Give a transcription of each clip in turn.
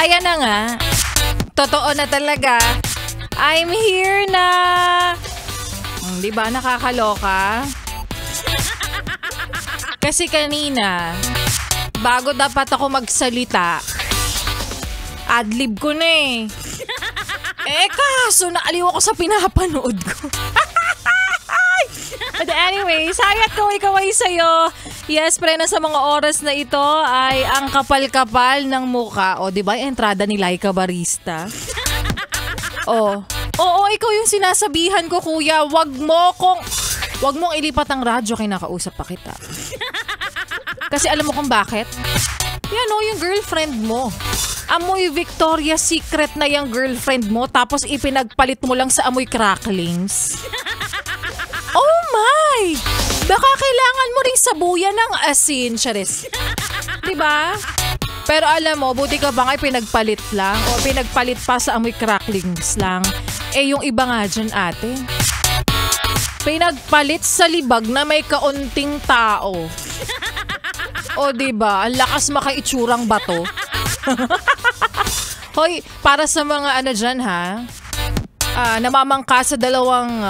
Ayan na nga. Totoo na talaga. I'm here na. Di ba nakakaloka? Kasi kanina, bago dapat ako magsalita, adlib ko na eh. Kaso naaliw ako sa pinapanood ko. But anyways, hayat kaway-kaway sa'yo. Yes, pre, na sa mga oras na ito ay ang kapal-kapal ng muka. O, di ba, entrada ni Laika Barista? Oo, ikaw yung sinasabihan ko, kuya. Wag mong ilipat ang radyo, kinakausap pa kita. Kasi alam mo kung bakit? Yan o, yung girlfriend mo. Amoy Victoria's Secret na yung girlfriend mo, tapos ipinagpalit mo lang sa amoy cracklings. Oh my! Baka kailangan mo ring sabuyan ng asin, Charis. Diba? Pero alam mo, buti ka ba nga pinagpalit lang o pinagpalit pa sa amoy cracklings lang. Yung iba nga dyan, ate. Pinagpalit sa libag na may kaunting tao. O diba, ang lakas makaitsurang bato. Hoy, para sa mga ano dyan ha, namamangka sa dalawang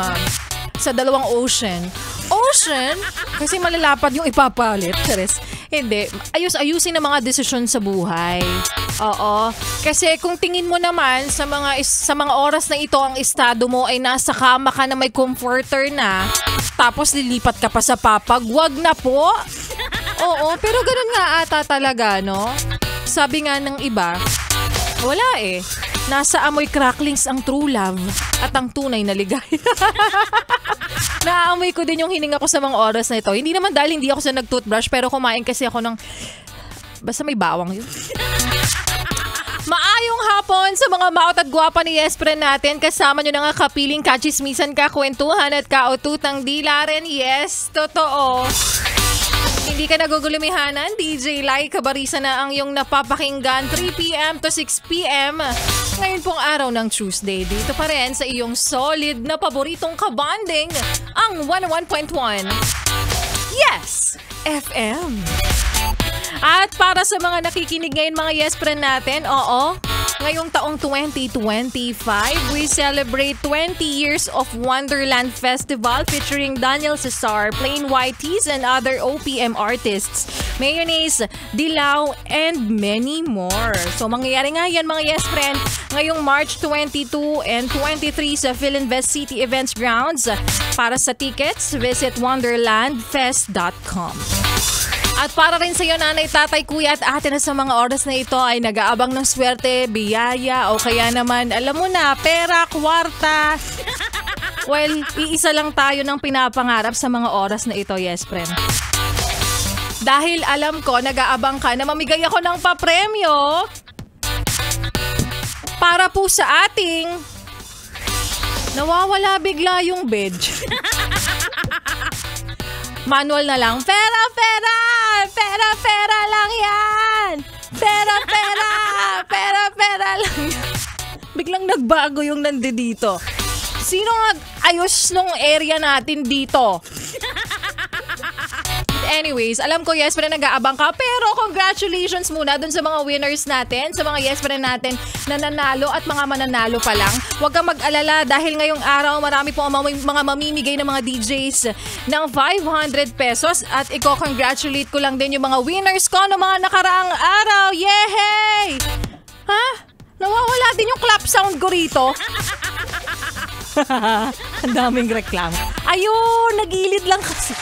ocean. Ocean? Kasi malalapad yung ipapalit, Charis. Hindi. Ayusin ang mga desisyon sa buhay. Oo. Kasi kung tingin mo naman sa mga oras na ito ang estado mo ay nasa kama ka na may comforter na, tapos lilipat ka pa sa papag, wag na po. Oo, pero ganun nga ata talaga, no? Sabi nga ng iba, wala eh. Nasa amoy cracklings ang true love at ang tunay na ligaya. Naaamoy ko din yung hininga ko sa mga oras na ito. Hindi naman dahil hindi ako sa nag-toothbrush, pero kumain kasi ako ng... Basta may bawang yun. Maayong hapon sa mga maot at gwapa ni Yespren natin. Kasama nyo na nga kapiling, kachismisan, kakwentuhan at kaututang dila rin. Yes, totoo. Hindi ka nagugulumihanan, DJ Laika Barista na ang iyong napapakinggan 3 p.m. to 6 p.m. Ngayon pong araw ng Tuesday, dito pa rin sa iyong solid na paboritong kabanding, ang 101.1 Yes FM. At para sa mga nakikinig ngayon mga Yespren natin, oo, ngayong taong 2025, we celebrate 20 years of Wonderland Festival featuring Daniel Cesar, Plain White Tees, and other OPM artists, Mayonnaise, Dilaw, and many more. So mangyayari nga yan mga Yespren ngayong March 22 and 23 sa Philinvest City Events Grounds. Para sa tickets, visit wonderlandfest.com. At para rin sa iyo, nanay, tatay, kuya at ate na sa mga oras na ito ay nag-aabang ng swerte, biyaya o kaya naman, alam mo na, pera, kwarta. Well, iisa lang tayo ng pinapangarap sa mga oras na ito, Yespren. Dahil alam ko, nag-aabang ka na mamigay ako ng papremyo para po sa ating nawawala bigla yung bed. Manual na lang, pera, pera! Pera lang yan! Pera lang yan. Biglang nagbago yung nandito. Sino nag-ayos nung area natin dito? Anyways, alam ko Yespren nag-aabang ka, pero congratulations muna dun sa mga winners natin, sa mga Yespren natin na nanalo at mga mananalo pa lang. Huwag kang mag-alala dahil ngayong araw marami po ang mga mamimigay ng mga DJs ng 500 pesos at i-congratulate ko lang din yung mga winners ko ng mga nakaraang araw. Yehey! Ha? Nawawala din yung clap sound ko rito. Ang daming reklamo. Ayun, nagilid lang kasi.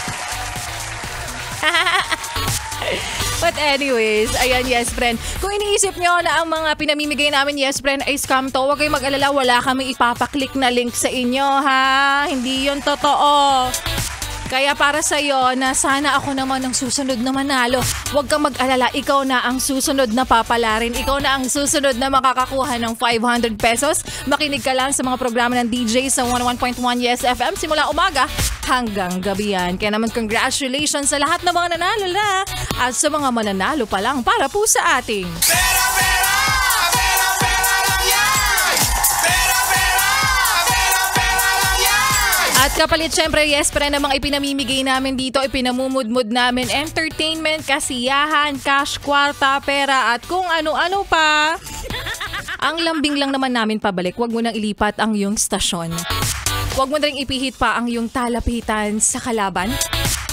But anyways, ayan Yespren. Kung iniisip nyo na ang mga pinamimigay namin Yespren ay scam to, huwag kayong mag-alala, wala kaming ipapaklik na link sa inyo ha. Hindi yun totoo. Kaya para sa'yo na sana ako naman ang susunod na manalo. Huwag kang mag-alala, ikaw na ang susunod na papalarin. Ikaw na ang susunod na makakakuha ng 500 pesos. Makinig ka lang sa mga programa ng DJ sa 101.1 Yes FM simula umaga hanggang gabi yan. Kaya naman congratulations sa lahat ng mga nanalo na at sa mga mananalo pa lang para po sa ating Pera, pera! Pera, pera lang yan! Pera, pera! Pera, pera lang yan! At kapalit syempre, yes, pre, namang ipinamimigay namin dito, ipinamumudmud namin entertainment, kasiyahan, cash, kwarta, pera, at kung ano-ano pa. Ang lambing lang naman namin pabalik, wag mo nang ilipat ang iyong stasyon. Wag mo na rin ipihit pa ang iyong talapitan sa kalaban.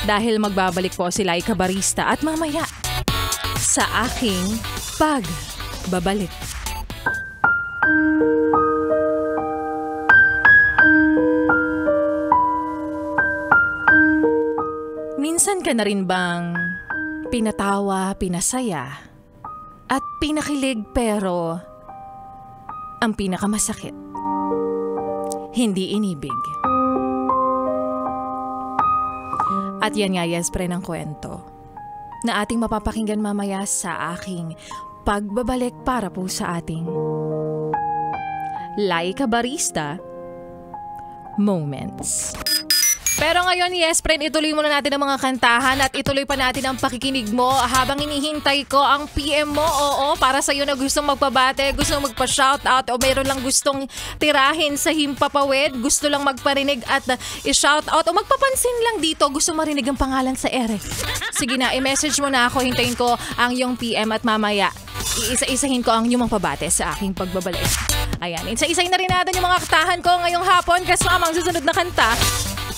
Dahil magbabalik po si Laika Barista at mamaya sa aking pagbabalik. Minsan ka na rin bang pinatawa, pinasaya, at pinakilig pero ang pinakamasakit, hindi inibig? At yan nga, yes, pre, ng kwento na ating mapapakinggan mamaya sa aking pagbabalik para po sa ating Laika Barista Moments. Pero ngayon, yes, friend, ituloy muna natin ang mga kantahan at ituloy pa natin ang pakikinig mo habang hinihintay ko ang PM mo. Oo, para sa iyo na gustong magpabate, gustong magpa-shoutout o mayroon lang gustong tirahin sa himpapawid, gusto lang magparinig at i-shoutout o magpapansin lang dito, gusto marinig ang pangalan sa ere. Sige na, i-message mo na ako, hintayin ko ang iyong PM at mamaya iisa-isahin ko ang iyong pabate sa aking pagbabalik. Ayan, isa-isahin na rin natin yung mga kantahan ko ngayong hapon kasi ang susunod na kanta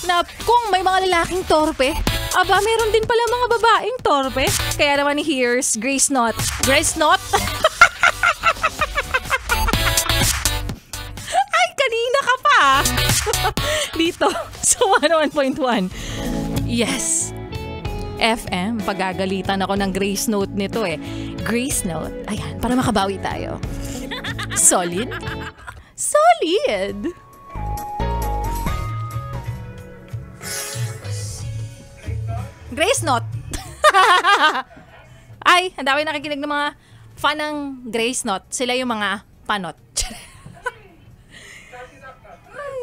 na kung may mga lalaking torpe, aba, meron din pala mga babaeng torpe. Kaya naman here's Grace Knott. Grace Knott? Ay, kanina ka pa. Dito, sa 101.1. Yes. FM, pagagalitan ako ng Grace Note nito eh. Grace Note. Ayan, para makabawi tayo. Solid? Solid! Grace Knott. Ay, ang dami nakikinig ng mga fan ng Grace Knott. Sila yung mga panot. Ay,